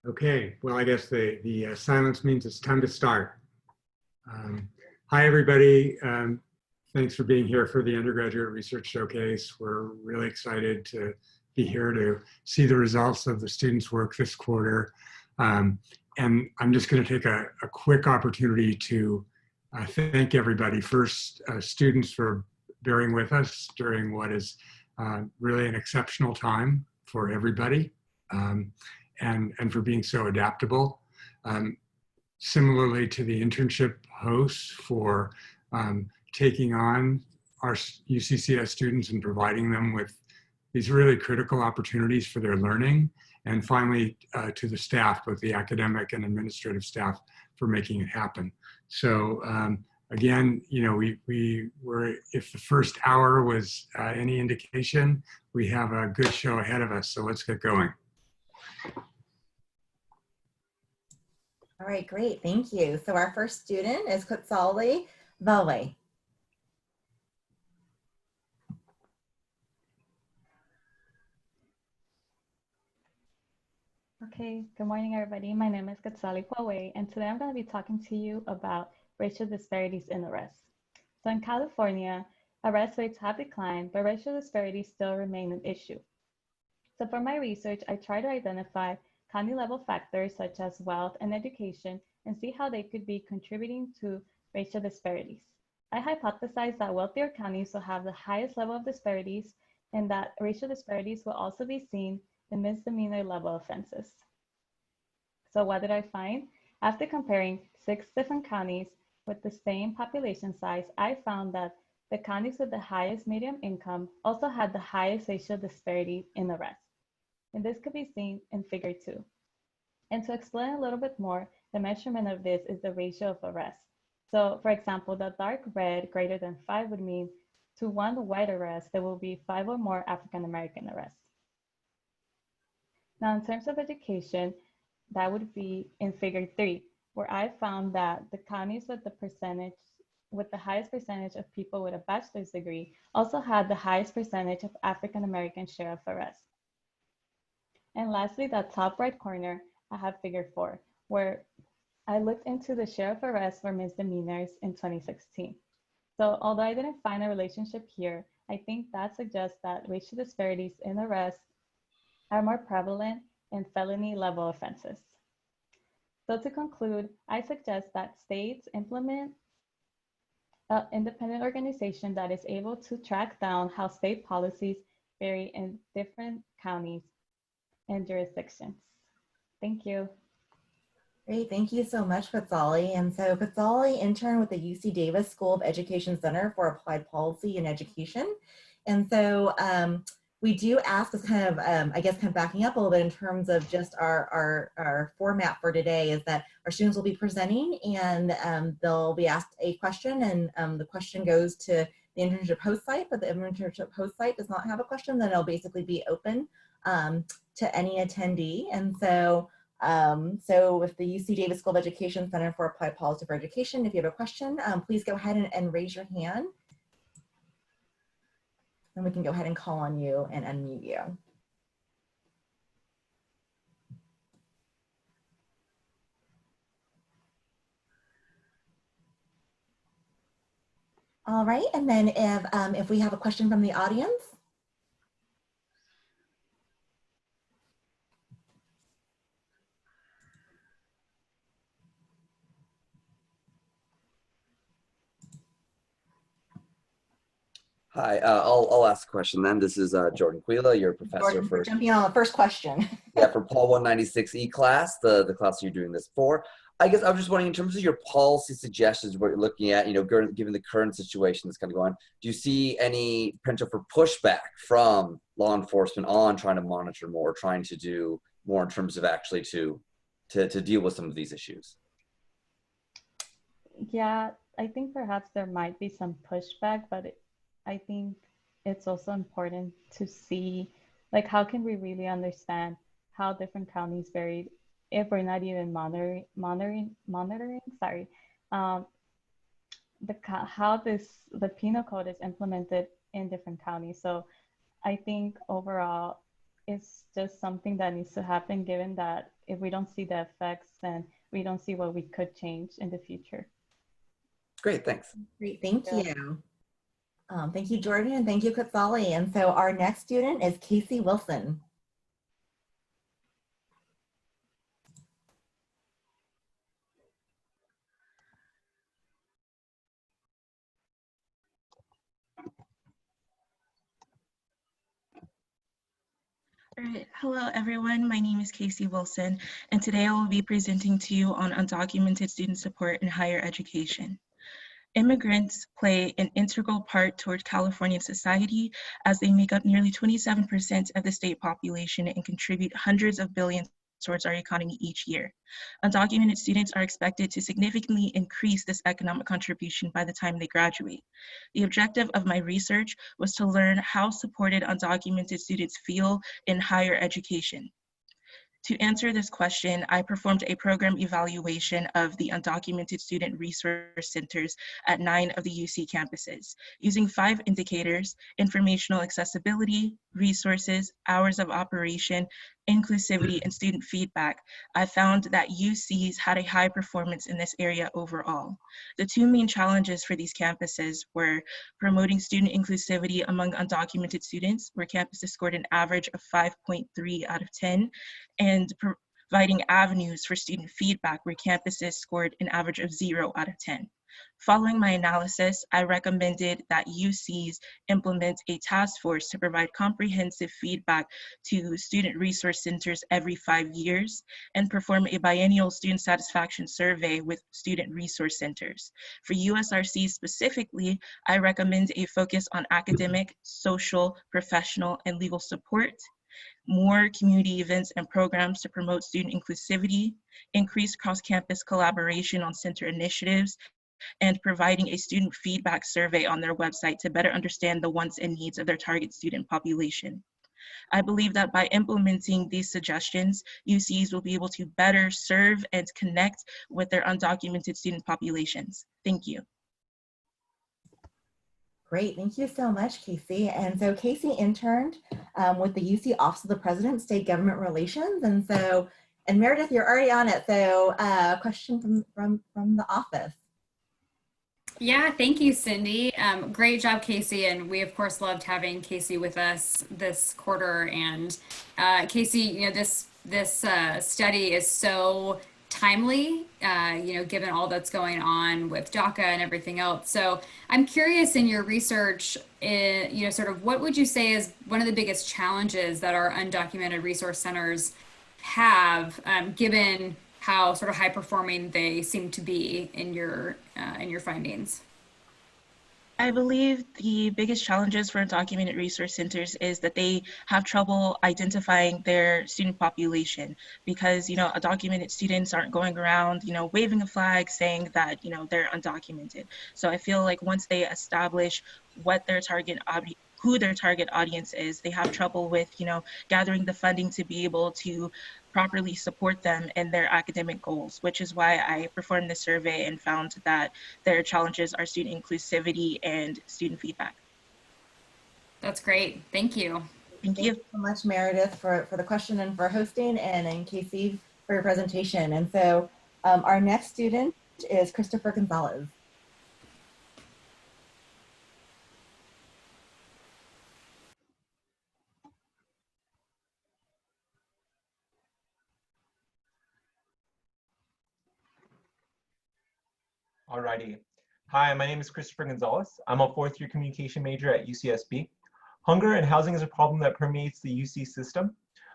Okay, well, I guess the silence means it's time to start. Hi, everybody. Thanks for being here for the Undergraduate Research Showcase. We're really excited to be here to see the results of the students' work this quarter. And I'm just going to take a quick opportunity to thank everybody. First, students for bearing with us during what is really an exceptional time for everybody. And for being so adaptable. Similarly to the internship hosts for taking on our UCCS students and providing them with these really critical opportunities for their learning. And finally, to the staff, both the academic and administrative staff, for making it happen. So again, you know, we were, if the first hour was any indication, we have a good show ahead of us. So let's get going. All right, great, thank you. So our first student is Quetzali Valwe. Okay, good morning, everybody. My name is Quetzali Valwe, and today I'm going to be talking to you about racial disparities in arrests. So in California, arrest rates have declined, but racial disparities still remain an issue. So for my research, I try to identify county-level factors such as wealth and education and see how they could be contributing to racial disparities. I hypothesize that wealthier counties will have the highest level of disparities and that racial disparities will also be seen in misdemeanor level offenses. So what did I find? After comparing 6 different counties with the same population size, I found that the counties with the highest median income also had the highest racial disparity in arrests. And this could be seen in figure 2. And to explain a little bit more, the measurement of this is the ratio of arrests. So for example, the dark red greater than 5 would mean to 1 white arrest, there will be 5 or more African-American arrests. Now in terms of education, that would be in figure 3, where I found that the counties with the highest percentage of people with a bachelor's degree also had the highest percentage of African-American share of arrests. And lastly, that top right corner, I have figure 4, where I looked into the share of arrests for misdemeanors in 2016. So although I didn't find a relationship here, I think that suggests that racial disparities in arrests are more prevalent in felony level offenses. So to conclude, I suggest that states implement an independent organization that is able to track down how state policies vary in different counties and jurisdictions. Thank you. Great, thank you so much, Quetzali. And so Quetzali interned with the UC Davis School of Education Center for Applied Policy and Education. And so we do ask this kind of, I guess, kind of backing up a little bit in terms of just our format for today is that our students will be presenting and they'll be asked a question and the question goes to the internship host site, but the internship host site does not have a question, then it'll basically be open to any attendee. And so, so with the UC Davis School of Education Center for Applied Policy for Education, if you have a question, please go ahead and raise your hand. And we can go ahead and call on you and unmute you. All right, and then if we have a question from the audience. Hi, I'll ask a question then. This is Jordan Quila, your professor Jordan, for jumping on the first question. yeah, for Paul 196E class, the class you're doing this for. I guess I was just wondering, in terms of your policy suggestions, what you're looking at, you know, given the current situation that's kind of going on, do you see any potential for pushback from law enforcement on trying to monitor more, trying to do more in terms of actually to deal with some of these issues? Yeah, I think perhaps there might be some pushback, but I think it's also important to see, like, how can we really understand how different counties vary if we're not even monitoring, sorry, how the penal code is implemented in different counties. So I think overall, it's just something that needs to happen given that if we don't see the effects, then we don't see what we could change in the future. Great, thanks. Great, thank you. Thank you, Jordan, and thank you, Katsali. And so our next student is Casey Wilson. All right. Hello, everyone. My name is Casey Wilson, and today I will be presenting to you on undocumented student support in higher education. Immigrants play an integral part toward Californian society as they make up nearly 27% of the state population and contribute hundreds of billions towards our economy each year. Undocumented students are expected to significantly increase this economic contribution by the time they graduate. The objective of my research was to learn how supported undocumented students feel in higher education. To answer this question, I performed a program evaluation of the undocumented student resource centers at 9 of the UC campuses. Using 5 indicators: informational accessibility, resources, hours of operation, inclusivity, and student feedback, I found that UCs had a high performance in this area overall. The 2 main challenges for these campuses were promoting student inclusivity among undocumented students, where campuses scored an average of 5.3 out of 10, and providing avenues for student feedback, where campuses scored an average of 0 out of 10. Following my analysis, I recommended that UCs implement a task force to provide comprehensive feedback to student resource centers every 5 years and perform a biennial student satisfaction survey with student resource centers. For USRC specifically, I recommend a focus on academic, social, professional, and legal support, more community events and programs to promote student inclusivity, increase cross-campus collaboration on center initiatives, and providing a student feedback survey on their website to better understand the wants and needs of their target student population. I believe that by implementing these suggestions, UCs will be able to better serve and connect with their undocumented student populations. Thank you. Great, thank you so much, Casey. And so Casey interned with the UC Office of the President, State Government Relations. And Meredith, you're already on it. So question from the office. Yeah, thank you, Cindy. Great job, Casey. And we, of course, loved having Casey with us this quarter. And Casey, you know, this study is so timely, you know, given all that's going on with DACA and everything else. So I'm curious, in your research, you know, sort of what would you say is one of the biggest challenges that our undocumented resource centers have, given how sort of high performing they seem to be in your findings? I believe the biggest challenges for undocumented resource centers is that they have trouble identifying their student population because, you know, undocumented students aren't going around, you know, waving a flag saying that, you know, they're undocumented. So I feel like once they establish what their who their target audience is, they have trouble with, you know, gathering the funding to be able to properly support them in their academic goals, which is why I performed this survey and found that their challenges are student inclusivity and student feedback. That's great. Tink you. Thank you so much, Meredith, for the question and for hosting, and Casey for your presentation. And so our next student is Christopher Gonzalez. Alrighty. Hi, my name is Christopher Gonzalez. I'm a 4th-year communication major at UCSB. Hunger and housing is a problem that permeates the UC system,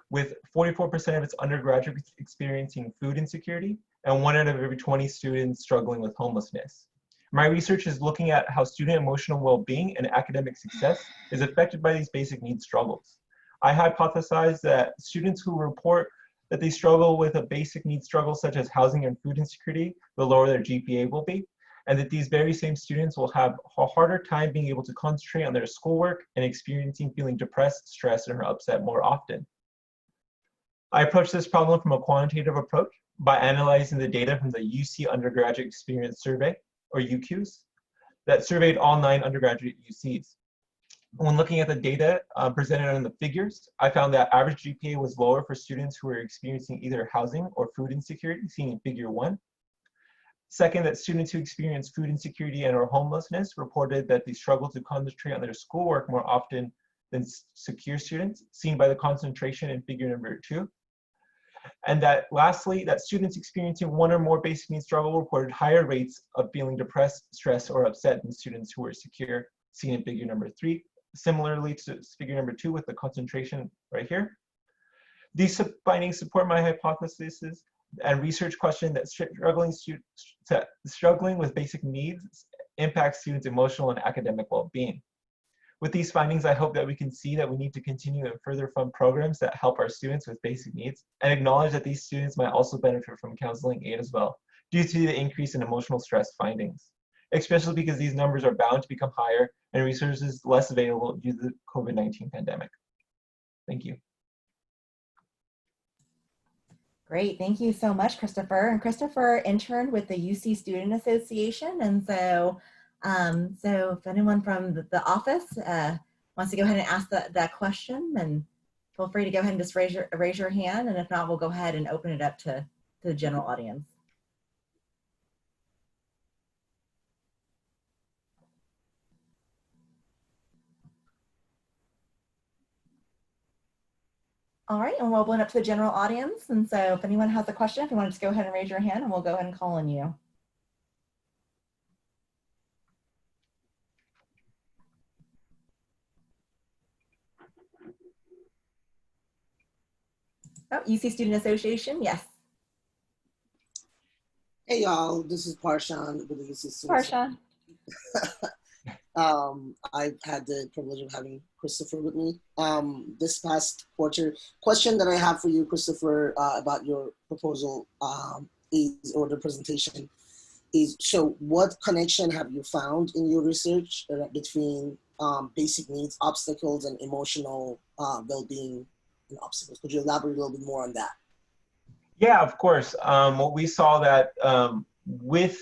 with 44% of its undergraduates experiencing food insecurity and 1 out of every 20 students struggling with homelessness. My research is looking at how student emotional well-being and academic success is affected by these basic needs struggles. I hypothesize that students who report that they struggle with a basic needs struggle such as housing and food insecurity, the lower their GPA will be, and that these very same students will have a harder time being able to concentrate on their schoolwork and experiencing feeling depressed, stressed, or upset more often. I approach this problem from a quantitative approach by analyzing the data from the UC Undergraduate Experience Survey, or UQs, that surveyed all 9 undergraduate UCs. When looking at the data presented in the figures, I found that average GPA was lower for students who were experiencing either housing or food insecurity, seen in figure 1. Second, that students who experienced food insecurity and or homelessness reported that they struggled to concentrate on their schoolwork more often than secure students, seen by the concentration in figure number 2. And that lastly, that students experiencing one or more basic needs struggle reported higher rates of feeling depressed, stressed, or upset than students who were secure, seen in figure number 3. Similarly to figure number 2 with the concentration right here. These findings support my hypothesis and research question that struggling with basic needs impacts students' emotional and academic well-being. With these findings, I hope that we can see that we need to continue and further fund programs that help our students with basic needs and acknowledge that these students might also benefit from counseling aid as well, due to the increase in emotional stress findings, especially because these numbers are bound to become higher and resources less available due to the COVID-19 pandemic. Thank you. Great, thank you so much, Christopher. And Christopher interned with the UC Student Association. And so, if anyone from the office wants to go ahead and ask that question, then feel free to go ahead and just raise your hand. And if not, we'll go ahead and open it up to the general audience. All right, and we'll open up to the general audience. And so if anyone has a question, if you want to just go ahead and raise your hand and we'll go ahead and call on you. Oh, UC Student Association, yes. Hey y'all, this is Parshan with the UCCS. Parshan. I've had the privilege of having Christopher with me. This past quarter, question that I have for you, Christopher, about your proposal or the presentation is, so what connection have you found in your research between basic needs, obstacles, and emotional well-being and obstacles? Could you elaborate a little bit more on that? Yeah, of course. What we saw that with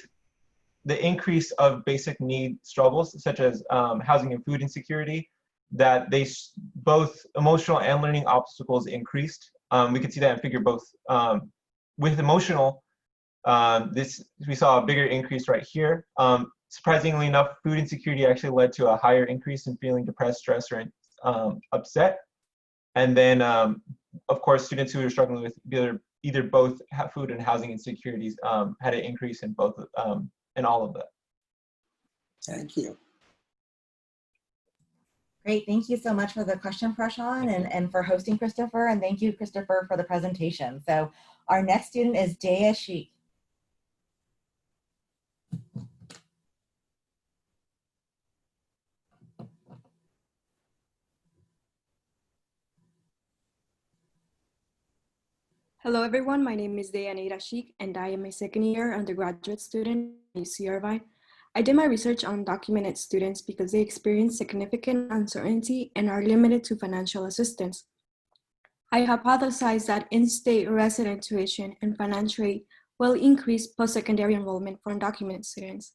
the increase of basic need struggles, such as housing and food insecurity, that both emotional and learning obstacles increased. We could see that in figure both. With emotional, we saw a bigger increase right here. Surprisingly enough, food insecurity actually led to a higher increase in feeling depressed, stressed, or upset. And then, of course, students who are struggling with either both food and housing insecurities had an increase in both, in all of that. Thank you. Great, thank you so much for the question, Prashan, and for hosting Christopher, and thank you, Christopher, for the presentation. So our next student is Daya Sheikh. Hello everyone, my name is Deyanira Sheikh and I am a second year undergraduate student at UC Irvine. I did my research on undocumented students because they experience significant uncertainty and are limited to financial assistance. I hypothesized that in-state resident tuition and financial aid will increase post-secondary enrollment for undocumented students.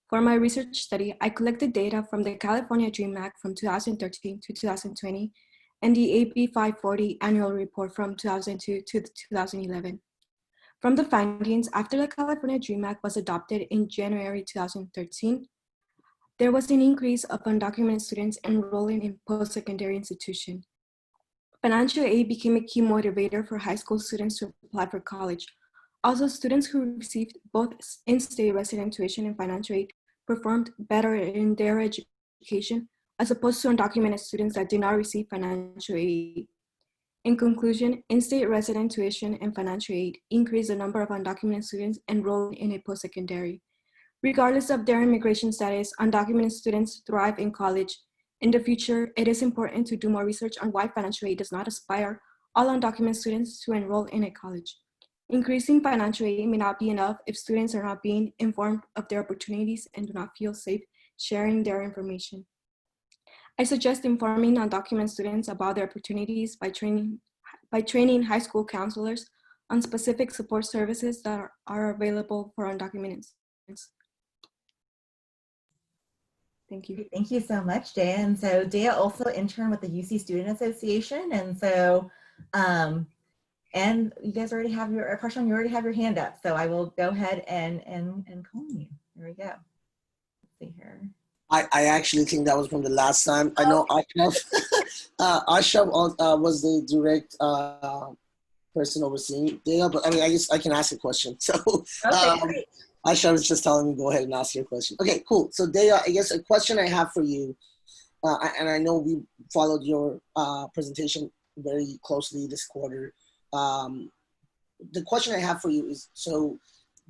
For my research study, I collected data from the California Dream Act from 2013 to 2020 and the AB 540 annual report from 2002 to 2011. From the findings, after the California Dream Act was adopted in January 2013, there was an increase of undocumented students enrolling in post-secondary institutions. Financial aid became a key motivator for high school students to apply for college. Also, students who received both in-state resident tuition and financial aid performed better in their education as opposed to undocumented students that did not receive financial aid. In conclusion, in-state resident tuition and financial aid increase the number of undocumented students enrolled in a post-secondary. Regardless of their immigration status, undocumented students thrive in college. In the future, it is important to do more research on why financial aid does not inspire all undocumented students to enroll in a college. Increasing financial aid may not be enough if students are not being informed of their opportunities and do not feel safe sharing their information. I suggest informing undocumented students about their opportunities by training high school counselors on specific support services that are available for undocumented students. Thank you. Thank you so much, Dea. And so Dea also interned with the UC Student Association. And so, and you guys already have your, Prashant, you already have your hand up. So I will go ahead and call on you. There we go. Let's see here. I actually think that was from the last time. I know Ashraf, Ashraf was the direct person overseeing Dea, but I mean, I guess I can ask a question. So Great. Ashraf was just telling me go ahead and ask your question. Okay, cool. So Dea, I guess a question I have for you, and I know we followed your presentation very closely this quarter. The question I have for you is, so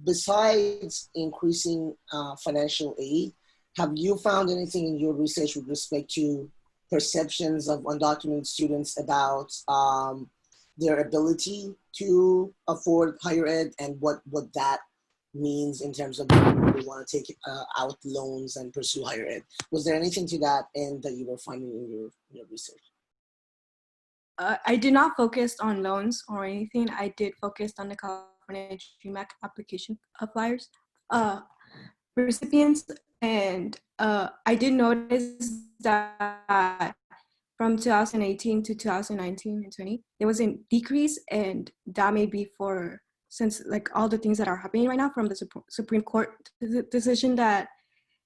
besides increasing financial aid, have you found anything in your research with respect to perceptions of undocumented students about their ability to afford higher ed and what that means in terms of when they want to take out loans and pursue higher ed? Was there anything to that end that you were finding in your research? I did not focus on loans or anything. I did focus on the California Dream Act application appliers, recipients, and I did notice that from 2018 to 2019 and 20, there was a decrease, and that may be since like all the things that are happening right now from the Supreme Court decision that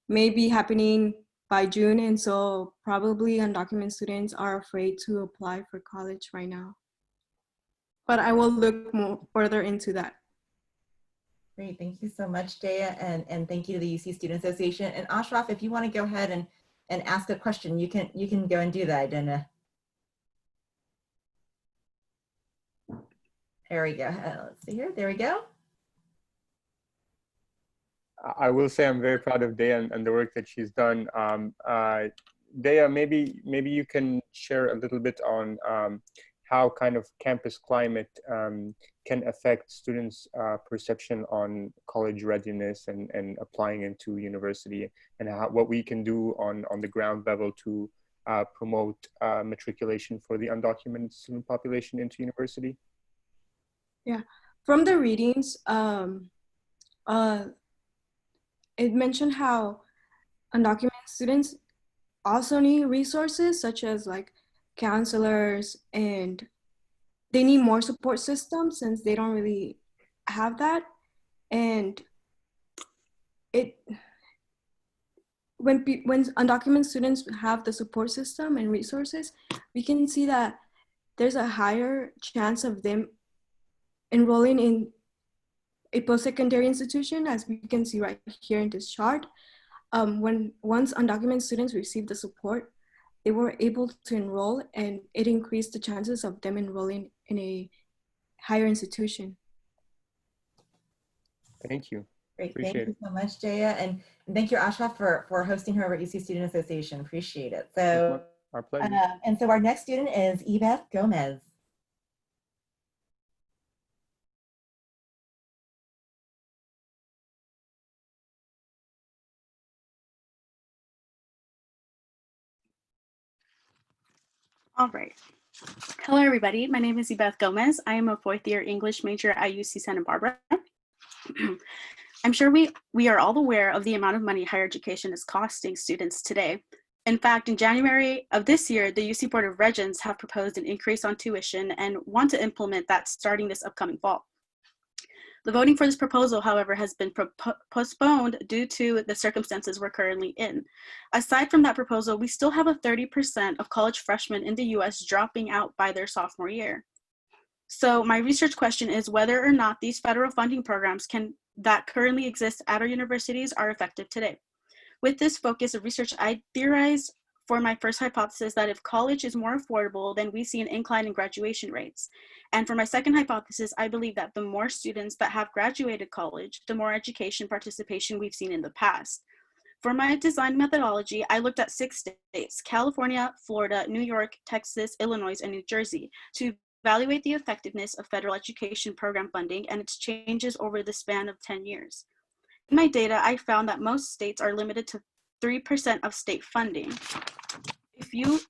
may be happening by June, and so probably undocumented students are afraid to apply for college right now. But I will look more further into that. Great, thank you so much, Dea, and thank you to the UC Student Association. And Ashraf, if you want to go ahead and ask a question, you can go and do that. And there we go. Let's see here. There we go. I will say I'm very proud of Dea and the work that she's done. Dea, maybe you can share a little bit on how kind of campus climate can affect students' perception on college readiness and applying into university, and what we can do on the ground level to promote matriculation for the undocumented student population into university. Yeah, from the readings, it mentioned how undocumented students also need resources such as like counselors, and they need more support systems since they don't really have that. And when undocumented students have the support system and resources, we can see that there's a higher chance of them enrolling in a post-secondary institution, as we can see right here in this chart. Once undocumented students received the support, they were able to enroll, and it increased the chances of them enrolling in a higher institution. Thank you. Great, thank you so much, Dea, and thank you, Ashraf, for hosting her at UC Student Association. Appreciate it. So, our pleasure. And so our next student is Yvette Gomez. All right. Hello, everybody. My name is Yvette Gomez. I am a fourth-year English major at UC Santa Barbara. I'm sure we are all aware of the amount of money higher education is costing students today. In fact, in January of this year, the UC Board of Regents have proposed an increase on tuition and want to implement that starting this upcoming fall. The voting for this proposal, however, has been postponed due to the circumstances we're currently in. Aside from that proposal, we still have a 30% of college freshmen in the US dropping out by their sophomore year. So my research question is whether or not these federal funding programs that currently exist at our universities are effective today. With this focus of research, I theorize for my first hypothesis that if college is more affordable, then we see an incline in graduation rates. And for my second hypothesis, I believe that the more students that have graduated college, the more education participation we've seen in the past. For my design methodology, I looked at 6 states, California, Florida, New York, Texas, Illinois, and New Jersey, to evaluate the effectiveness of federal education program funding and its changes over the span of 10 years. In my data, I found that most states are limited to 3% of state funding. If you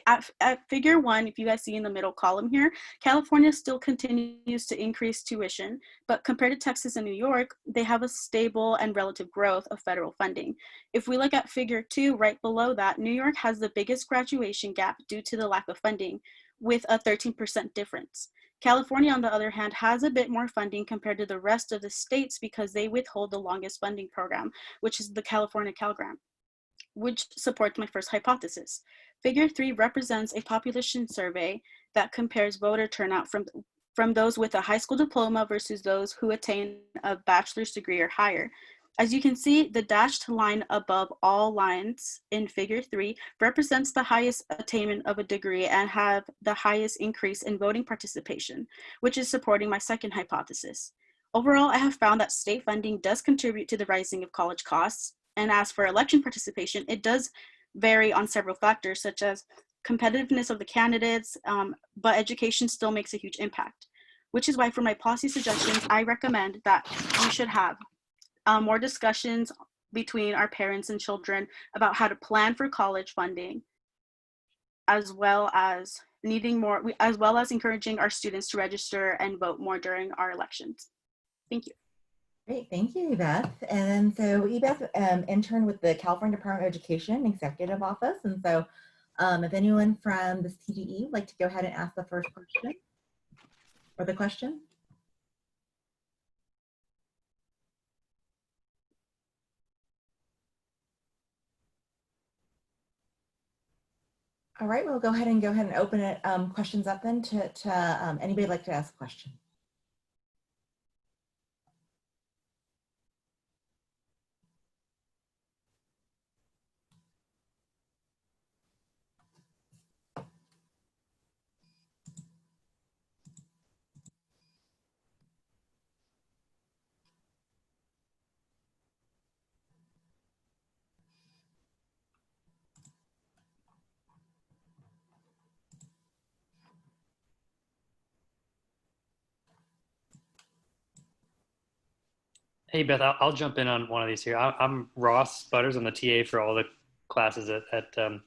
at figure 1, if you guys see in the middle column here, California still continues to increase tuition, but compared to Texas and New York, they have a stable and relative growth of federal funding. If we look at figure 2, right below that, New York has the biggest graduation gap due to the lack of funding, with a 13% difference. California, on the other hand, has a bit more funding compared to the rest of the states because they withhold the longest funding program, which is the California Cal Grant, which supports my first hypothesis. Figure 3 represents a population survey that compares voter turnout from those with a high school diploma versus those who attain a bachelor's degree or higher. As you can see, the dashed line above all lines in figure 3 represents the highest attainment of a degree and have the highest increase in voting participation, which is supporting my second hypothesis. Overall, I have found that state funding does contribute to the rising of college costs. And as for election participation, it does vary on several factors, such as competitiveness of the candidates, but education still makes a huge impact, which is why for my policy suggestions, I recommend that we should have more discussions between our parents and children about how to plan for college funding, as well as encouraging our students to register and vote more during our elections. Thank you. Great, thank you, Ebeth. And so Ebeth interned with the California Department of Education Executive Office. And so if anyone from this TDE would like to go ahead and ask the first question or the question. All right, we'll go ahead and open it questions up then to anybody like to ask a question. Hey, Beth, I'll jump in on one of these here. I'm Ross Butters. I'm the TA for all the classes at the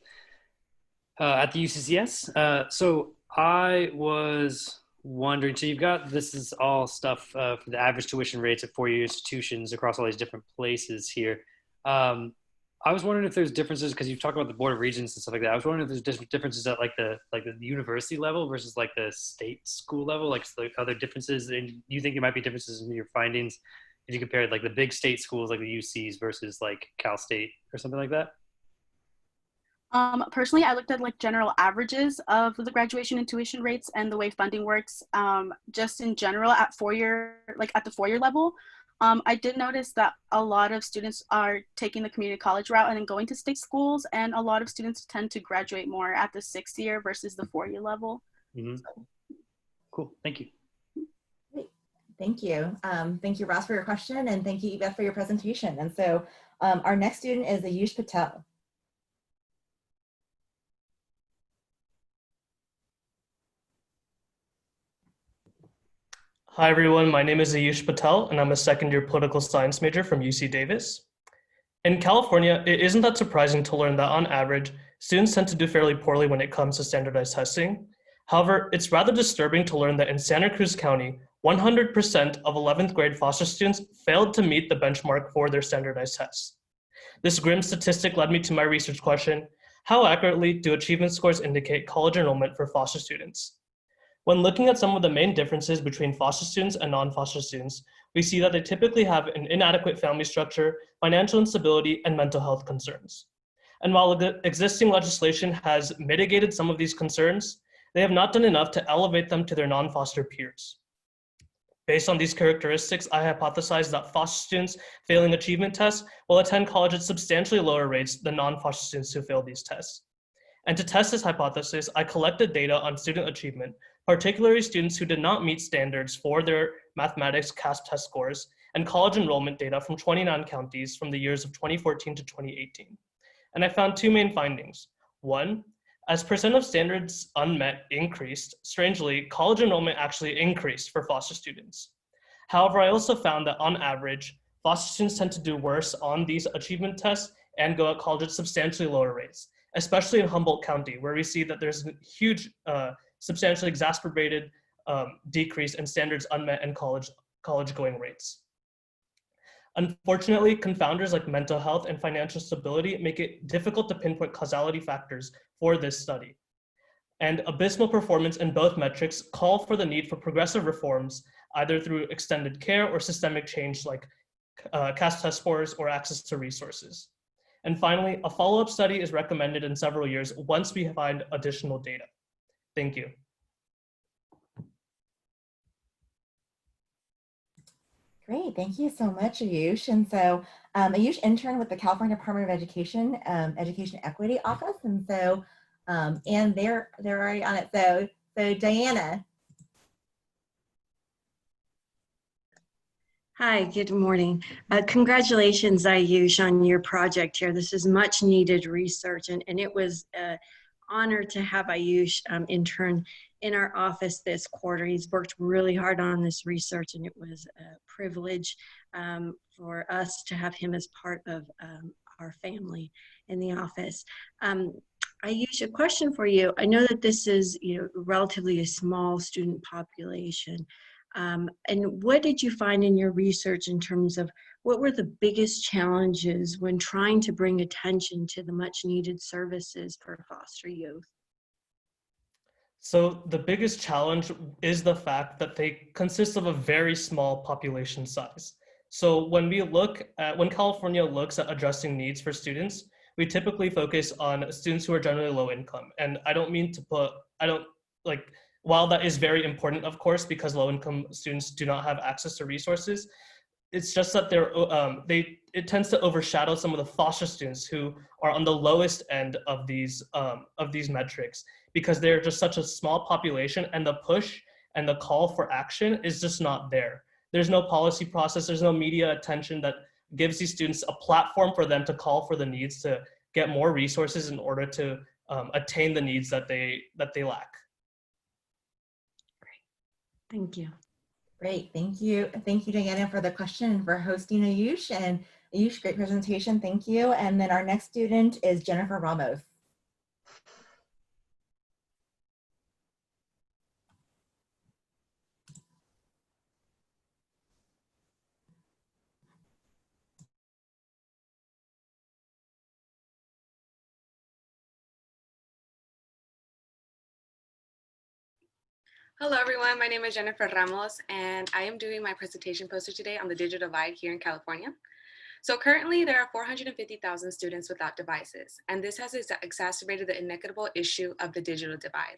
UCCS. So I was wondering, so you've got, this is all stuff for the average tuition rates at four-year institutions across all these different places here. I was wondering if there's differences, because you've talked about the Board of Regents and stuff like that. I was wondering if there's differences at like the university level versus like the state school level, like other differences. And you think there might be differences in your findings if you compare like the big state schools like the UCs versus like Cal State or something like that? Personally, I looked at like general averages of the graduation and tuition rates and the way funding works. Just in general at the four-year level, I did notice that a lot of students are taking the community college route and then going to state schools, and a lot of students tend to graduate more at the 6th year versus the 4-year level. Mm-hmm. So. Cool, thank you. Great. Thank you. Thank you, Ross, for your question, and thank you, Ebeth, for your presentation. And so our next student is Ayush Patel. Hi everyone, my name is Ayush Patel and I'm a second-year political science major from UC Davis. In California, it isn't that surprising to learn that on average, students tend to do fairly poorly when it comes to standardized testing. However, it's rather disturbing to learn that in Santa Cruz County, 100% of 11th grade foster students failed to meet the benchmark for their standardized tests. This grim statistic led me to my research question: how accurately do achievement scores indicate college enrollment for foster students? When looking at some of the main differences between foster students and non-foster students, we see that they typically have an inadequate family structure, financial instability, and mental health concerns. And while the existing legislation has mitigated some of these concerns, they have not done enough to elevate them to their non-foster peers. Based on these characteristics, I hypothesize that foster students failing achievement tests will attend college at substantially lower rates than non-foster students who fail these tests. And to test this hypothesis, I collected data on student achievement, particularly students who did not meet standards for their mathematics CASP test scores, and college enrollment data from 29 counties from the years of 2014 to 2018. And I found two main findings. One, as percent of standards unmet increased, strangely, college enrollment actually increased for foster students. However, I also found that on average, foster students tend to do worse on these achievement tests and go at college at substantially lower rates. especially in Humboldt County, where we see that there's a huge, substantially exacerbated decrease in standards unmet and college going rates. Unfortunately, confounders like mental health and financial stability make it difficult to pinpoint causality factors for this study. And abysmal performance in both metrics call for the need for progressive reforms, either through extended care or systemic change like CAS test scores or access to resources. And finally, a follow-up study is recommended in several years once we find additional data. Thank you. Great, thank you so much, Ayush. And so Ayush interned with the California Department of Education, Education Equity Office. And so, and they're already on it. So Diana. Hi, good morning. Congratulations, Ayush, on your project here. This is much needed research, and it was an honor to have Ayush intern in our office this quarter. He's worked really hard on this research, and it was a privilege for us to have him as part of our family in the office. Ayush, a question for you. I know that this is, relatively a small student population. And what did you find in your research in terms of what were the biggest challenges when trying to bring attention to the much needed services for foster youth? So the biggest challenge is the fact that they consist of a very small population size. So when California looks at addressing needs for students, we typically focus on students who are generally low income. And I don't mean to while that is very important, of course, because low-income students do not have access to resources, it's just that it tends to overshadow some of the foster students who are on the lowest end of these metrics, because they're just such a small population, and the push and the call for action is just not there. There's no policy process, there's no media attention that gives these students a platform for them to call for the needs to get more resources in order to attain the needs that they lack. Thank you. Great, thank you. Thank you, Diana, for the question and for hosting Ayush. And Ayush, great presentation, thank you. And then our next student is Jennifer Ramos. Hello everyone, my name is Jennifer Ramos and I am doing my presentation poster today on the digital divide here in California. So currently there are 450,000 students without devices, and this has exacerbated the inequitable issue of the digital divide.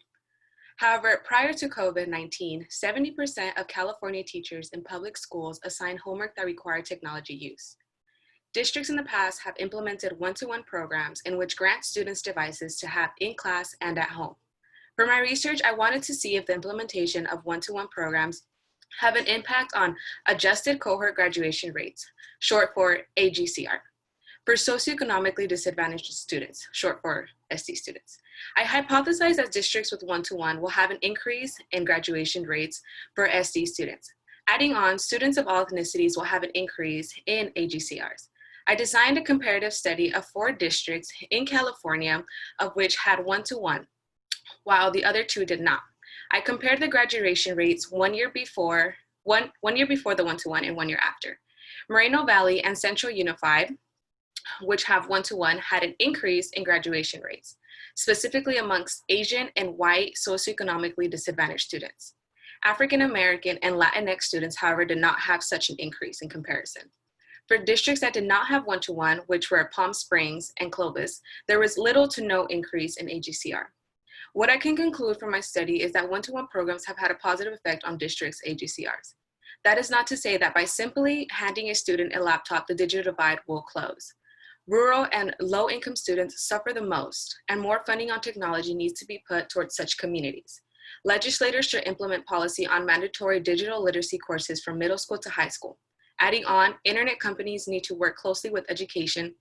However, prior to COVID-19, 70% of California teachers in public schools assign homework that required technology use. Districts in the past have implemented one-to-one programs in which grant students devices to have in class and at home. For my research, I wanted to see if the implementation of one-to-one programs have an impact on adjusted cohort graduation rates, short for AGCR, for socioeconomically disadvantaged students, short for SD students. I hypothesize that districts with one-to-one will have an increase in graduation rates for SD students. Adding on, students of all ethnicities will have an increase in AGCRs. I designed a comparative study of 4 districts in California, of which had one-to-one, while the other 2 did not. I compared the graduation rates one year before the one-to-one and 1 year after. Moreno Valley and Central Unified, which have one-to-one, had an increase in graduation rates, specifically amongst Asian and white socioeconomically disadvantaged students. African American and Latinx students, however, did not have such an increase in comparison. For districts that did not have one-to-one, which were Palm Springs and Clovis, there was little to no increase in AGCR. What I can conclude from my study is that one-to-one programs have had a positive effect on districts' AGCRs. That is not to say that by simply handing a student a laptop, the digital divide will close. Rural and low-income students suffer the most, and more funding on technology needs to be put towards such communities. Legislators should implement policy on mandatory digital literacy courses from middle school to high school. Adding on, internet companies need to work closely with education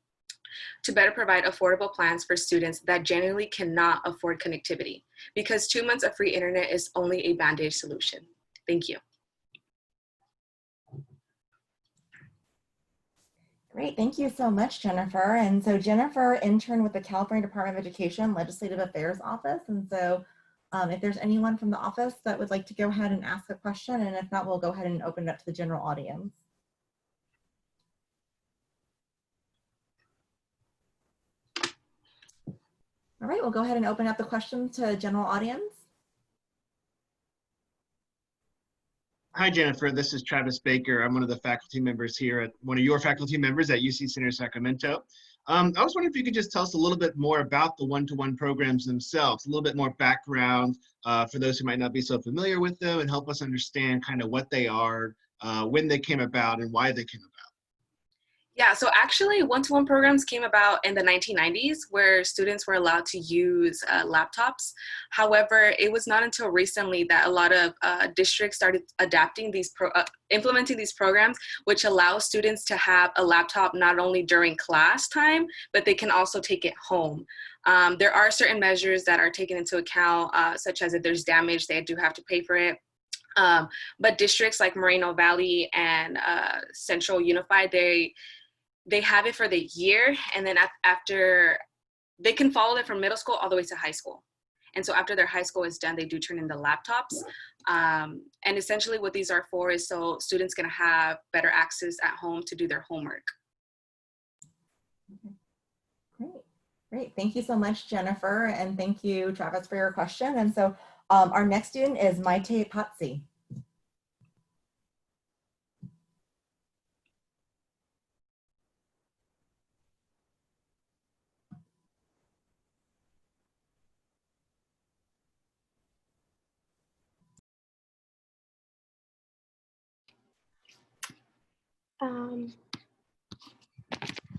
to better provide affordable plans for students that genuinely cannot afford connectivity, because 2 months of free internet is only a band-aid solution. Thank you. Great, thank you so much, Jennifer. And so Jennifer interned with the California Department of Education Legislative Affairs Office. And so if there's anyone from the office that would like to go ahead and ask a question, and if not, we'll go ahead and open it up to the general audience. All right, we'll go ahead and open up the question to general audience. Hi, Jennifer. This is Travis Baker. I'm one of the faculty members here at one of your faculty members at UC Center Sacramento. I was wondering if you could just tell us a little bit more about the one-to-one programs themselves, a little bit more background for those who might not be so familiar with them, and help us understand kind of what they are, when they came about, and why they came about. Yeah, so actually one-to-one programs came about in the 1990s where students were allowed to use laptops. However, it was not until recently that a lot of districts started adapting these, implementing these programs, which allow students to have a laptop not only during class time, but they can also take it home. There are certain measures that are taken into account, such as if there's damage, they do have to pay for it. But districts like Moreno Valley and Central Unified, they have it for the year, and then after, they can follow it from middle school all the way to high school. And so after their high school is done, they do turn in the laptops. And essentially what these are for is so students can have better access at home to do their homework. Great, great. Thank you so much, Jennifer. And thank you, Travis, for your question. And so our next student is Maite Patsi.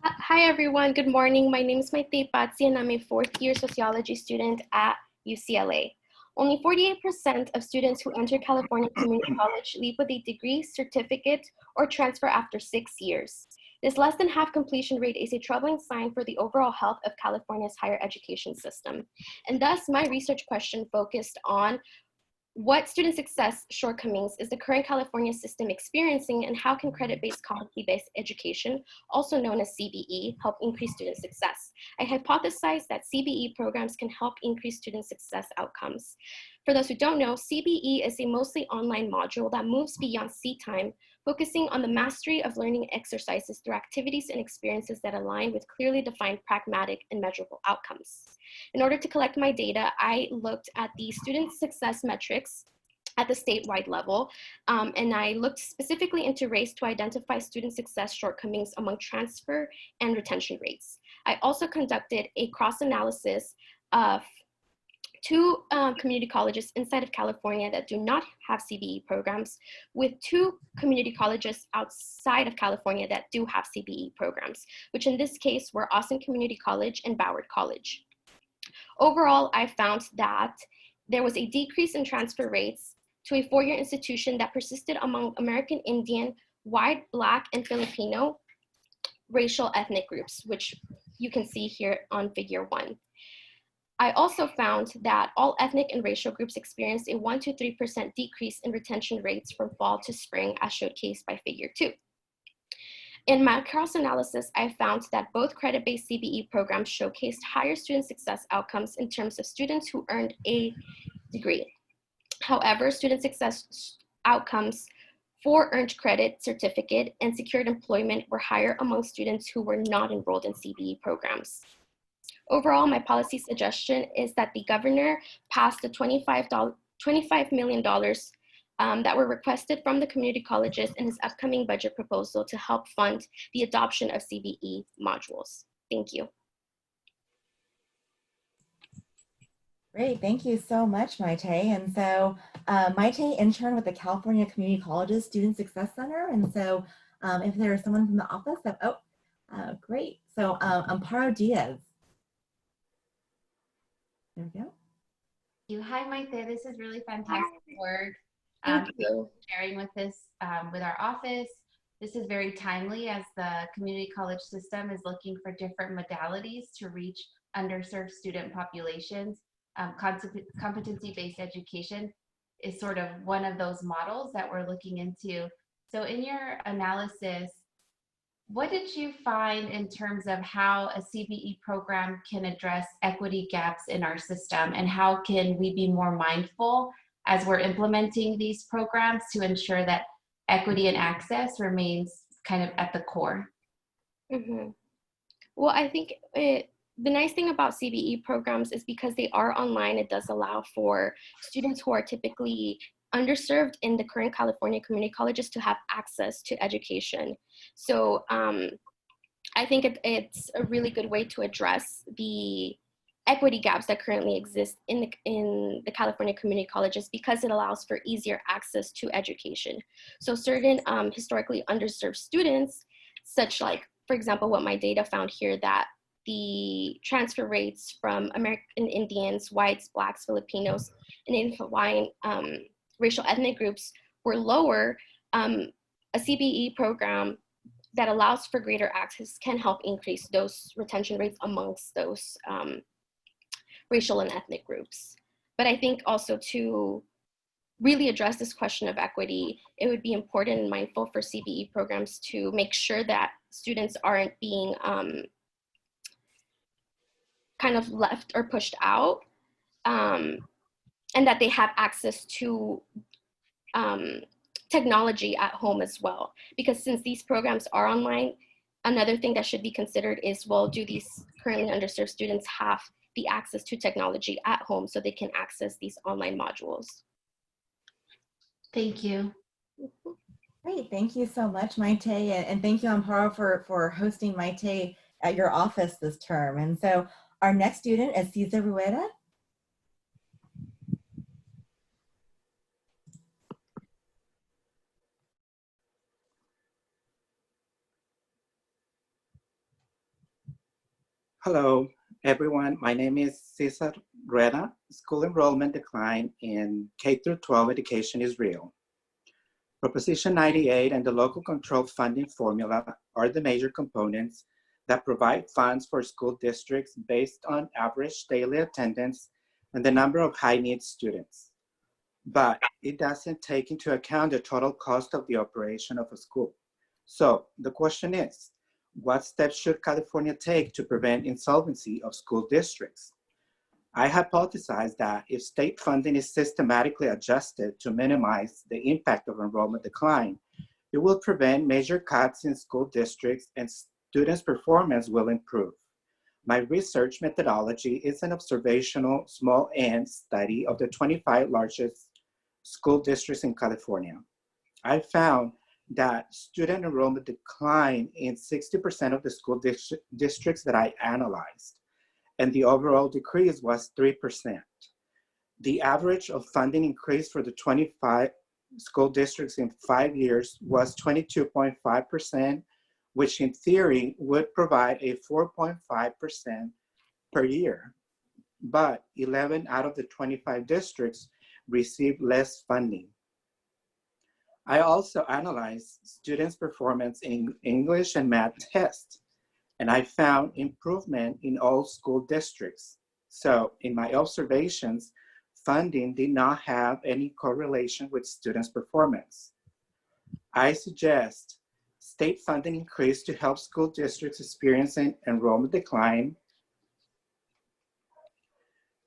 Hi everyone, good morning. My name is Maite Patsi and I'm a fourth year sociology student at UCLA. Only 48% of students who enter California Community College leave with a degree, certificate, or transfer after 6 years. This less than half completion rate is a troubling sign for the overall health of California's higher education system. And thus my research question focused on what student success shortcomings is the current California system experiencing, and how can credit-based competency-based education, also known as CBE, help increase student success? I hypothesize that CBE programs can help increase student success outcomes. For those who don't know, CBE is a mostly online module that moves beyond seat time, focusing on the mastery of learning exercises through activities and experiences that align with clearly defined pragmatic and measurable outcomes. In order to collect my data, I looked at the student success metrics at the statewide level, and I looked specifically into race to identify student success shortcomings among transfer and retention rates. I also conducted a cross-analysis of 2 community colleges inside of California that do not have CBE programs, with 2 community colleges outside of California that do have CBE programs, which in this case were Austin Community College and Boward College. Overall, I found that there was a decrease in transfer rates to a 4-year institution that persisted among American Indian, white, Black, and Filipino racial ethnic groups, which you can see here on figure 1. I also found that all ethnic and racial groups experienced a 1 to 3% decrease in retention rates from fall to spring, as showcased by figure 2. In my cross-analysis, I found that both credit-based CBE programs showcased higher student success outcomes in terms of students who earned a degree. However, student success outcomes for earned credit, certificate, and secured employment were higher among students who were not enrolled in CBE programs. Overall, my policy suggestion is that the governor pass the $25 million that were requested from the community colleges in his upcoming budget proposal to help fund the adoption of CBE modules. Thank you. Great, thank you so much, Maite. And so Maite interned with the California Community Colleges Student Success Center. And so if there is someone from the office that, great. So Amparo Diaz. There we go. Hi, Maite. This is really fantastic work. Thank you. Sharing with this with our office. This is very timely as the community college system is looking for different modalities to reach underserved student populations. Competency-based education is sort of one of those models that we're looking into. So in your analysis, what did you find in terms of how a CBE program can address equity gaps in our system, and how can we be more mindful as we're implementing these programs to ensure that equity and access remains kind of at the core? Mm-hmm. Well, I think the nice thing about CBE programs is because they are online, it does allow for students who are typically underserved in the current California community colleges to have access to education. So I think it's a really good way to address the equity gaps that currently exist in the California community colleges, because it allows for easier access to education. So certain historically underserved students, such like, for example, what my data found here, that the transfer rates from American Indians, whites, Blacks, Filipinos, and Native Hawaiian racial ethnic groups were lower, a CBE program that allows for greater access can help increase those retention rates amongst those racial and ethnic groups. But I think also to really address this question of equity, it would be important and mindful for CBE programs to make sure that students aren't being kind of left or pushed out, and that they have access to technology at home as well. Because since these programs are online, another thing that should be considered is, well, do these currently underserved students have the access to technology at home so they can access these online modules? Thank you. Great, thank you so much, Maite, and thank you, Amparo, for hosting Maite at your office this term. And so our next student is Cesar Rueda. Hello, everyone. My name is Cesar Rueda. School enrollment decline in K-12 education is real. Proposition 98 and the local control funding formula are the major components that provide funds for school districts based on average daily attendance and the number of high-needs students. But it doesn't take into account the total cost of the operation of a school. So the question is, what steps should California take to prevent insolvency of school districts? I hypothesize that if state funding is systematically adjusted to minimize the impact of enrollment decline, it will prevent major cuts in school districts and students' performance will improve. My research methodology is an observational small n study of the 25 largest school districts in California. I found that student enrollment declined in 60% of the school districts that I analyzed, and the overall decrease was 3%. The average of funding increase for the 25 school districts in 5 years was 22.5%, which in theory would provide a 4.5% per year. But 11 out of the 25 districts received less funding. I also analyzed students' performance in English and math tests, and I found improvement in all school districts. So in my observations, funding did not have any correlation with students' performance. I suggest state funding increase to help school districts experiencing enrollment decline,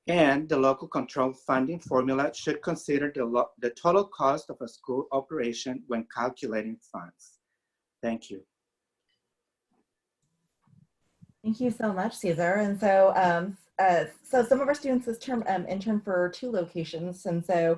and the local control funding formula should consider the total cost of a school operation when calculating funds. Thank you. Thank you so much, Cesar. And so, so some of our students this term intern for 2 locations. And so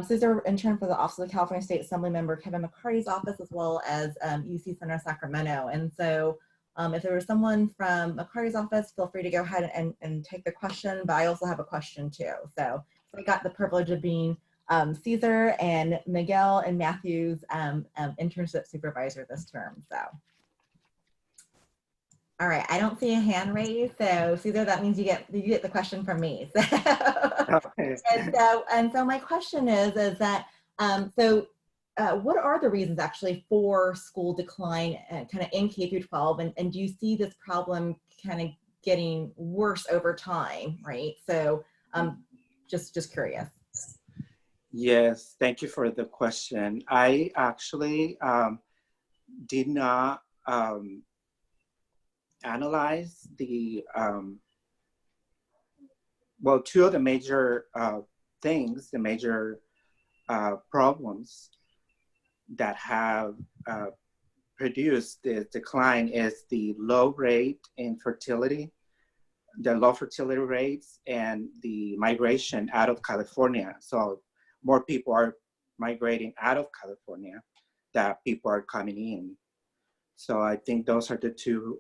Cesar interned for the Office of the California State Assembly member Kevin McCarty's office, as well as UC Center Sacramento. And so if there was someone from McCarty's office, feel free to go ahead and take the question, but I also have a question too. So I got the privilege of being Cesar and Miguel and Matthew's internship supervisor this term, so. All right, I don't see a hand raised, so Cesar, that means you get the question from me. So, Okay. and so my question is that what are the reasons actually for school decline kind of in K through 12, and do you see this problem kind of getting worse over time, right? So just curious. Yes, thank you for the question. I actually did not analyze the, well, two of the major things, the major problems that have produced the decline is the low rate in fertility, the low fertility rates, and the migration out of California. So more people are migrating out of California than people are coming in. So I think those are the two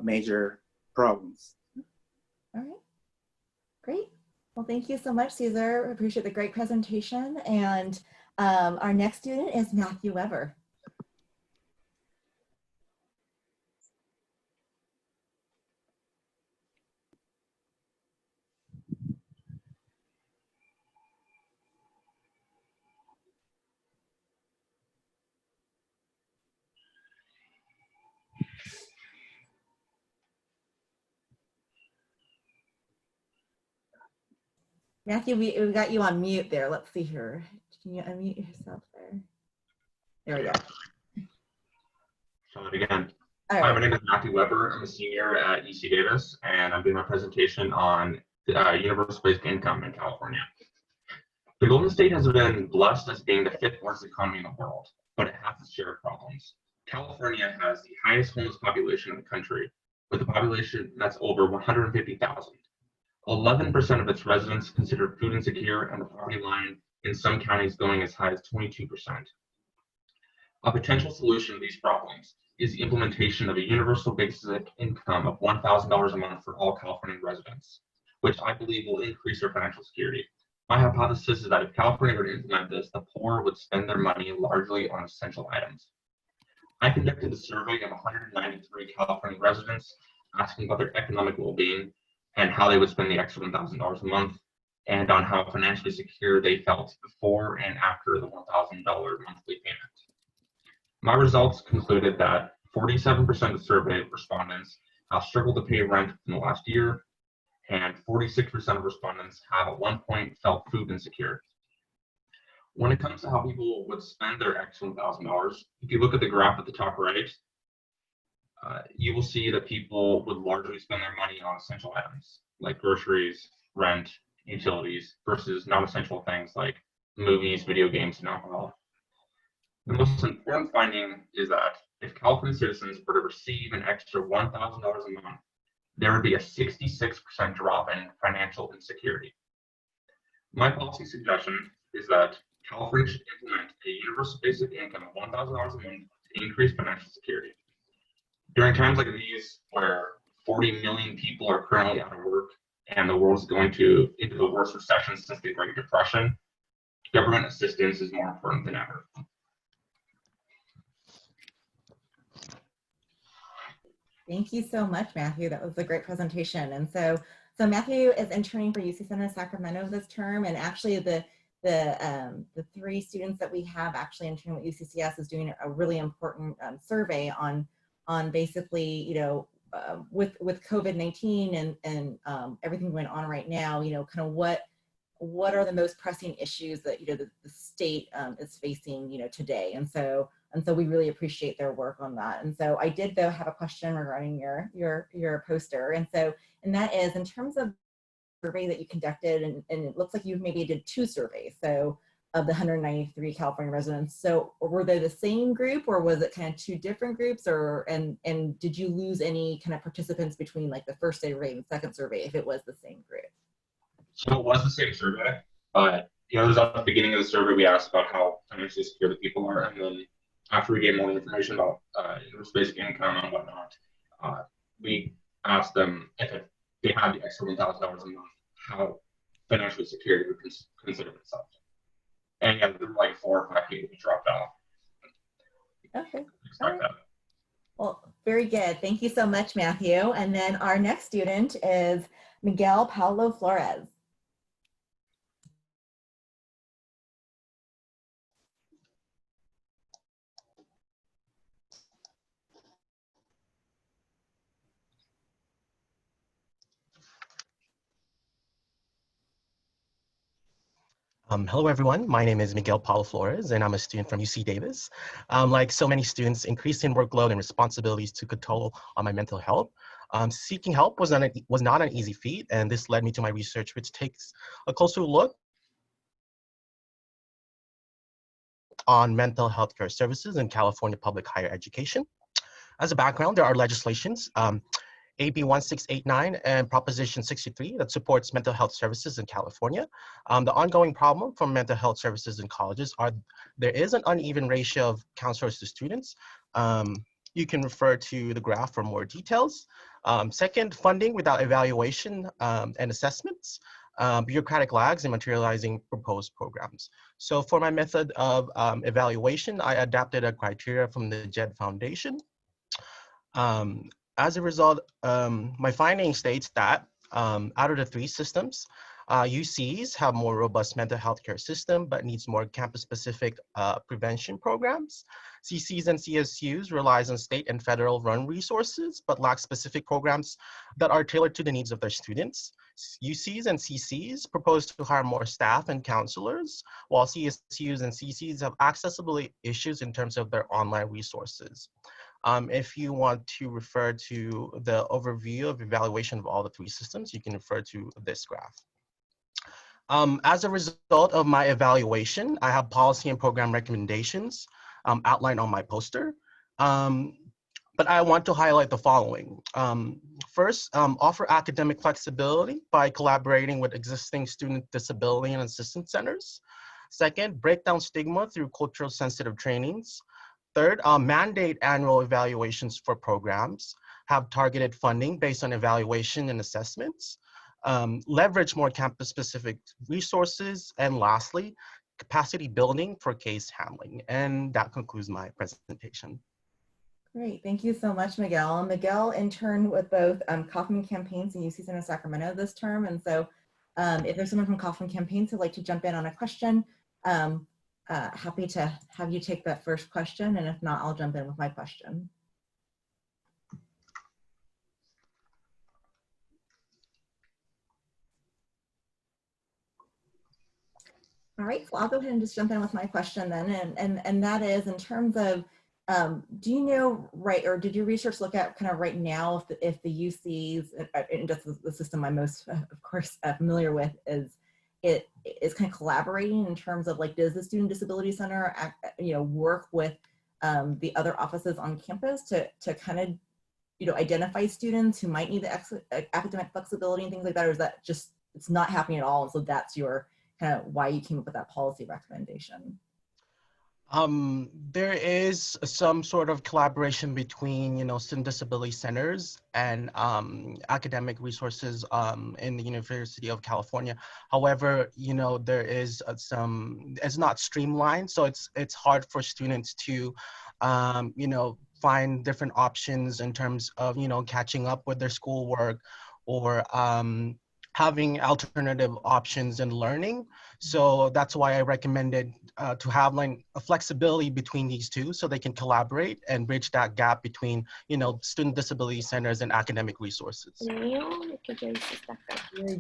major problems. All right, great. Well, thank you so much, Cesar. I appreciate the great presentation. And our next student is Matthew Weber. Matthew, we got you on mute there. Let's see here. Can you unmute yourself there? There we go. Try that again. All Hi, right. my name is Matthew Weber. I'm a senior at UC Davis, and I'm doing my presentation on universal-basic income in California. The Golden State has been blessed as being the 5th largest economy in the world, but it has its share of problems. California has the highest homeless population in the country, with a population that's over 150,000. 11% of its residents consider food insecure, and the poverty line in some counties going as high as 22%. A potential solution to these problems is the implementation of a universal basic income of $1,000 a month for all California residents, which I believe will increase their financial security. My hypothesis is that if California were to implement this, the poor would spend their money largely on essential items. I conducted a survey of 193 California residents asking about their economic well-being and how they would spend the extra $1,000 a month, and on how financially secure they felt before and after the $1,000 monthly payment. My results concluded that 47% of surveyed respondents have struggled to pay rent in the last year, and 46% of respondents have at one point felt food insecure. When it comes to how people would spend their extra $1,000, if you look at the graph at the top right, you will see that people would largely spend their money on essential items like groceries, rent, utilities, versus non-essential things like movies, video games, and alcohol. The most important finding is that if California citizens were to receive an extra $1,000 a month, there would be a 66% drop in financial insecurity. My policy suggestion is that California should implement a universal basic income of $1,000 a month to increase financial security. During times like these, where 40 million people are currently out of work and the world is going into the worst recession since the Great Depression, government assistance is more important than ever. Thank you so much, Matthew. That was a great presentation. And so Matthew is interning for UC Center Sacramento this term, and actually the 3 students that we have actually interning with UCCS is doing a really important survey on basically, you know, with COVID-19 and everything going on right now, you know, kind of what are the most pressing issues that, you know, the state is facing, you know, today. And so we really appreciate their work on that. And so I did, though, have a question regarding your poster. And that is, in terms of the survey that you conducted, and it looks like you maybe did 2 surveys, so of the 193 California residents. So were they the same group, or was it kind of 2 different groups, or and did you lose any kind of participants between like the first survey and second survey if it was the same group? So it was the same survey, but you know, at the beginning of the survey, we asked about how financially secure the people are, and then after we gave more information about universal basic income and whatnot, we asked them if they had the extra $1,000 a month, how financially secure they would consider themselves. And yeah, there were like 4 or 5 people who dropped off. Okay. All right. Well, very good. Thank you so much, Matthew. And then our next student is Miguel Paulo Flores. Hello, everyone. My name is Miguel Paulo Flores, and I'm a student from UC Davis. Like so many students, increasing workload and responsibilities took a toll on my mental health. Seeking help was not an easy feat, and this led me to my research, which takes a closer look on mental health care services in California public higher education. As a background, there are legislations, AB 1689 and Proposition 63 that supports mental health services in California. The ongoing problem for mental health services in colleges are there is an uneven ratio of counselors to students. You can refer to the graph for more details. Second, funding without evaluation and assessments. Bureaucratic lags in materializing proposed programs. So for my method of evaluation, I adapted a criteria from the JED Foundation. As a result, my finding states that out of the three systems, UCs have more robust mental health care system, but needs more campus-specific prevention programs. CCs and CSUs relies on state and federal run resources, but lack specific programs that are tailored to the needs of their students. UCs and CCs propose to hire more staff and counselors, while CSUs and CCs have accessibility issues in terms of their online resources. If you want to refer to the overview of evaluation of all the three systems, you can refer to this graph. As a result of my evaluation, I have policy and program recommendations outlined on my poster. But I want to highlight the following. First, offer academic flexibility by collaborating with existing student disability and assistance centers. Second, break down stigma through cultural sensitive trainings. Third, mandate annual evaluations for programs, have targeted funding based on evaluation and assessments, leverage more campus-specific resources, and lastly, capacity building for case handling. And that concludes my presentation. Great, thank you so much, Miguel. And Miguel interned with both Kauffman Campaigns and UC Center Sacramento this term. And so if there's someone from Kauffman Campaigns who'd like to jump in on a question, happy to have you take that first question, and if not, I'll jump in with my question. All right, so I'll go ahead and just jump in with my question then, and that is in terms of, do you know, right, or did your research look at kind of right now if the UCs, and just the system I'm most, of course, familiar with is, it is kind of collaborating in terms of like, does the Student Disability Center, work with the other offices on campus to kind of, identify students who might need the academic flexibility and things like that, or is that just, it's not happening at all? And so that's your kind of why you came up with that policy recommendation? There is some sort of collaboration between, student disability centers and academic resources in the University of California. However, there is it's not streamlined, so it's hard for students to, find different options in terms of, catching up with their schoolwork or having alternative options in learning. So that's why I recommended to have like a flexibility between these two so they can collaborate and bridge that gap between, student disability centers and academic resources. Very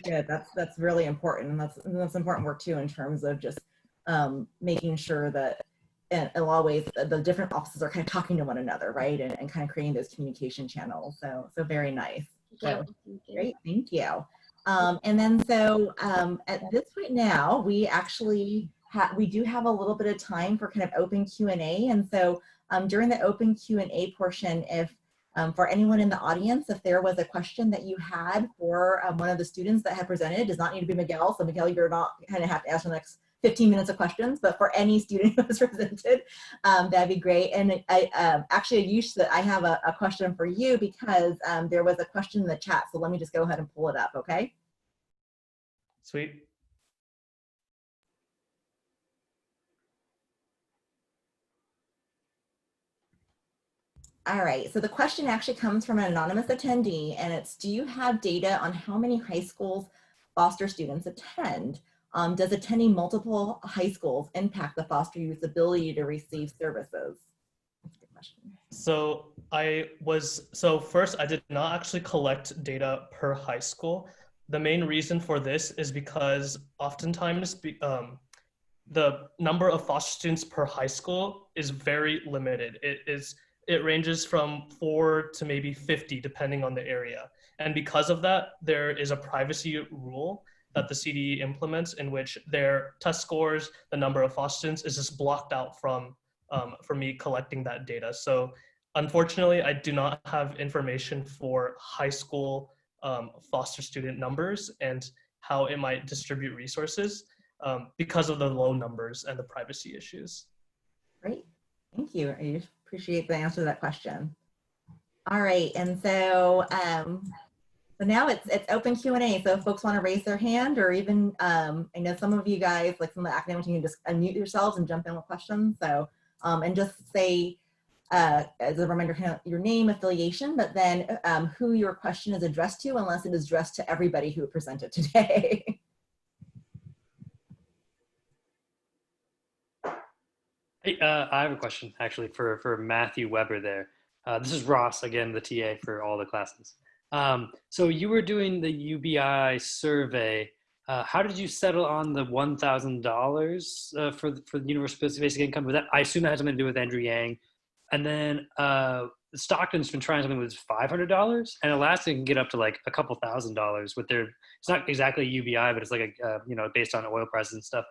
good. That's really important. And that's important work too in terms of just making sure that in a lot of ways the different offices are kind of talking to one another, right? And kind of creating those communication channels. So very nice. So great, thank you. And then so at this point now, we actually we do have a little bit of time for kind of open Q&A. And so during the open Q&A portion, if for anyone in the audience, if there was a question that you had for one of the students that had presented, it does not need to be Miguel. So Miguel, you're not kind of have to ask for the next 15 minutes of questions, but for any student who was presented, that'd be great. And actually, Ayush, I have a question for you because there was a question in the chat. So let me just go ahead and pull it up, okay? Sweet. All right, so the question actually comes from an anonymous attendee, and it's, do you have data on how many high schools foster students attend? Does attending multiple high schools impact the foster youth's ability to receive services? That's a good question. So first, I did not actually collect data per high school. The main reason for this is because oftentimes the number of foster students per high school is very limited. It ranges from 4 to maybe 50 depending on the area. And because of that, there is a privacy rule that the CDE implements in which their test scores, the number of foster students is just blocked out from me collecting that data. So unfortunately, I do not have information for high school foster student numbers and how it might distribute resources because of the low numbers and the privacy issues. Great, thank you. I appreciate the answer to that question. All right, and so so now it's open Q&A. So if folks want to raise their hand, or even I know some of you guys, like some of the academic team, just unmute yourselves and jump in with questions. So and just say as a reminder, your name, affiliation, but then who your question is addressed to, unless it is addressed to everybody who presented today. Hey, I have a question actually for Matthew Weber there. This is Ross, again, the TA for all the classes. So you were doing the UBI survey. How did you settle on the $1,000 for the universal basic income? With that, I assume that had something to do with Andrew Yang. And then Stockton's been trying something with $500, and Alaska can get up to like a couple $1,000s with their. It's not exactly UBI, but it's like a based on oil prices and stuff.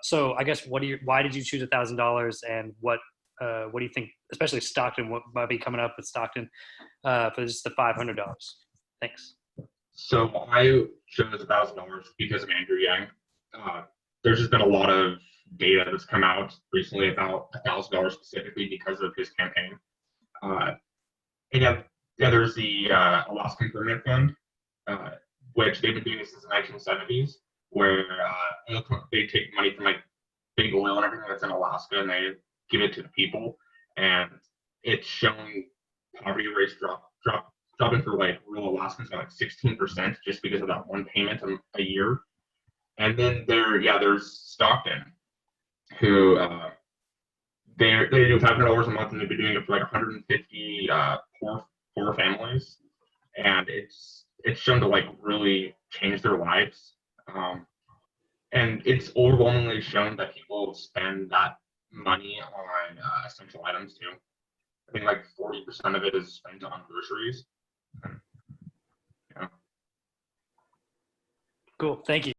So I guess why did you choose $1,000, and what do you think, especially Stockton, what might be coming up with Stockton for just the $500? Thanks. So I chose $1,000 because of Andrew Yang. There's just been a lot of data that's come out recently about $1,000 specifically because of his campaign. And there's the Alaskan Permanent Fund, which they've been doing since the 1970s, where they take money from like big oil and everything that's in Alaska, and they give it to the people, and it's shown poverty rates dropping for like rural Alaskans by like 16% just because of that one payment a year. And then there's Stockton, who they do $500 a month, and they've been doing it for like 150 poor families, and it's shown to like really change their lives. And it's overwhelmingly shown that people spend that money on essential items too. I think like 40% of it is spent on groceries. Cool, thank you.